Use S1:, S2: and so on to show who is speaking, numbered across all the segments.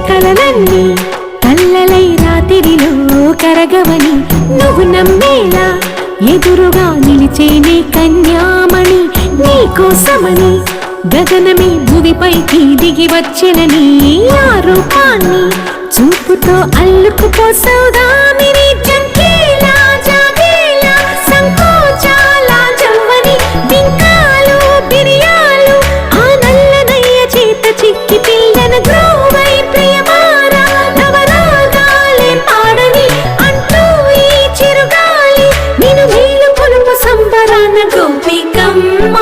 S1: కలలన్నీ కల్లలై రాత్రిలో కరగవని నువ్వు నమ్మేలా ఎదురుగా నిలిచేనే కన్యామణి నీకోసమని గగనమే భూమిపైకి దిగి వచ్చినని ఆ రూపాన్ని చూపుతో అల్లుకుపోసౌదామిని జంకేలా జాగేలా సంకోచాల జవ్వని బింకాలు బిరియాలు ఆ నల్లనయ్య చేత చిక్కి పిల్లన గ్రోవై ప్రియమారా నవరాగాలే పాడని అంటూ ఈ చిరుగాలి నిన్ను మేలు కొలుపు సంబరాన గోపికమ్మ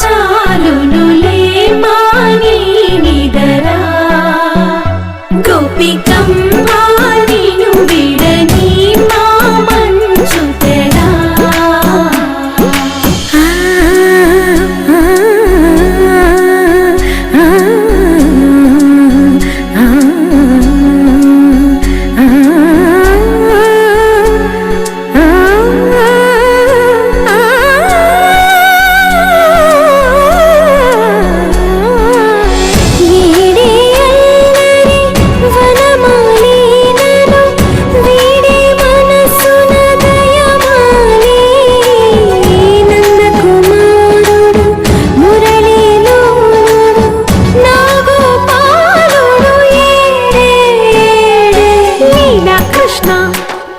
S1: చాలునులే మాని నిదరా గోపికమ్మ నిన్ను విడని మా మంచు తెరా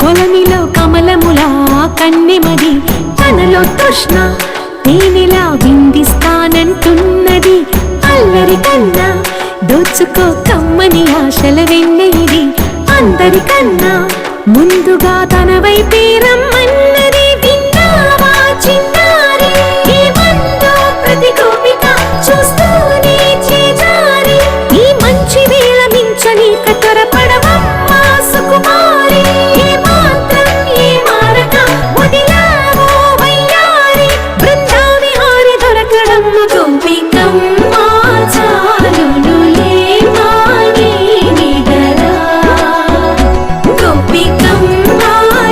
S1: కొలనిలో కమలములా కన్నెమది తనలో తృష్ణ తేనెలా విందిస్తానంటున్నది అల్లరి కన్నా దోచుకో కమ్మని ఆశల వెన్నెయిది అందరికన్నా ముందుగా తన వైపే రమ్మన్నది విన్నావా చిన్నారి ఈ మందో ప్రతి గోపిక చూస్తూనే చేజారి ఈ మంచి వేళ మించని కతరపడవమ్మ సుకుమారి ఏ మాత్రం ఏ మారక వదిలావో వయ్యారి బృందావిహారి దొరకడమ్మ గోపికమ్మ చాలునులే మాని నిదరా గోపికమ్మ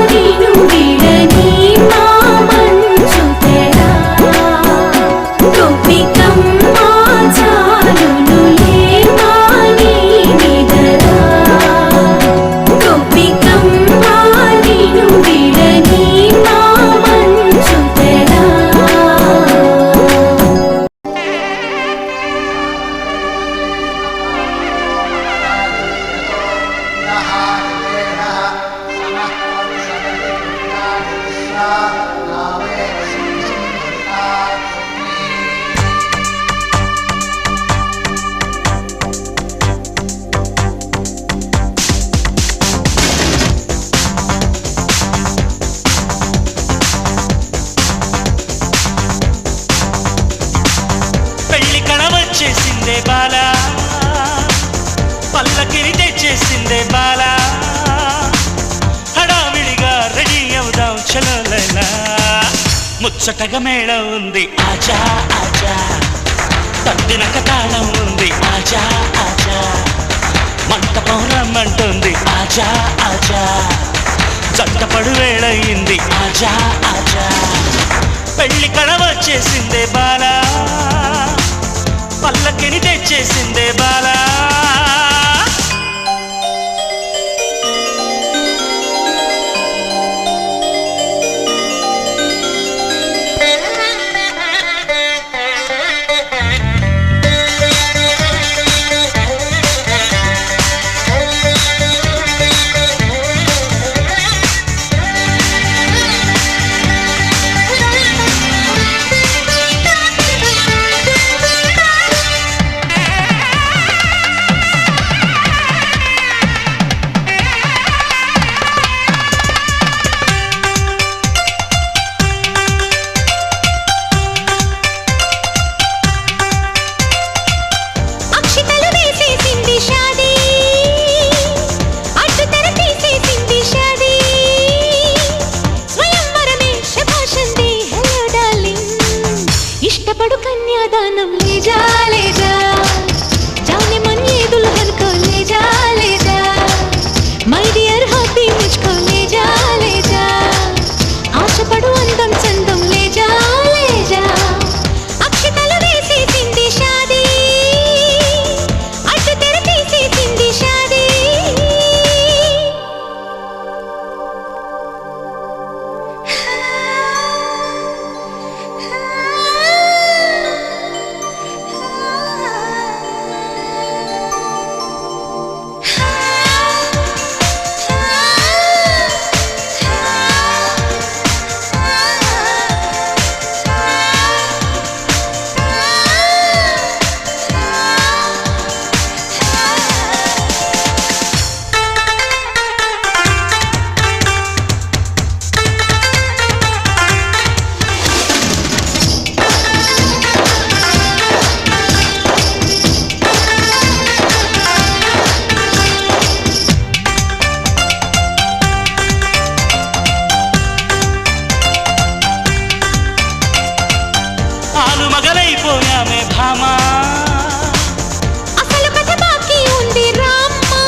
S1: నిన్ను విడని మా మంచు తెరా గోపికమ్మ చాలునులే మాని నిదరా గోపికమ్మ నిన్ను విడని మా మంచు తెరా
S2: పెళ్లి కణవచ్చేసిందే బాల పల్లకిరి తెచ్చేసిందే బాల హడావిడిగా రెడీ అవుదాం చలో లైలా ముచ్చటగా మేళం ఉంది ఆజా ఆజా, తద్దినక తాళం ఉంది ఆజా ఆజా, మంటపం రమ్మంటుంది ఆజా ఆజా, జంటపడు వేళయింది ఆజా ఆజా, పెళ్లి కళ వచ్చేసిందే బాలా, పల్లకిని తెచ్చేసిందే బాలా.
S1: इष्टपडु कन्यादानम ले जा जाने मन ये दुल्हन को ले जा माय डियर हॉबी मुझको ले जा आशपडु अंदम चंदम ले जा अक्षतलु वेसी सिंधी शादी अड्डु तेरे तीसी सिंधी शादी
S2: మగలైపోయామే భామా,
S1: అసలు కథ బాకీ ఉంది రామ్మా,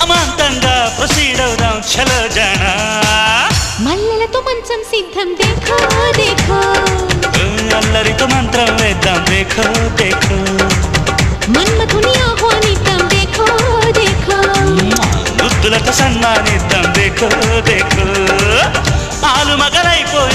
S2: అమాంతంగా ప్రొసీడ్ అవుదాం చలో జానా,
S1: మల్లెలతో మంచం సిద్ధం దేఖో దేఖో,
S2: అల్లరితో మంత్రం వేద్దాం దేఖో దేఖో,
S1: మన్మధుని ఆహ్వానిద్దాం దేఖో దేఖో,
S2: ముద్దులతో సన్మానిద్దాం దేఖో దేఖో, ఆలు మగలైపోయి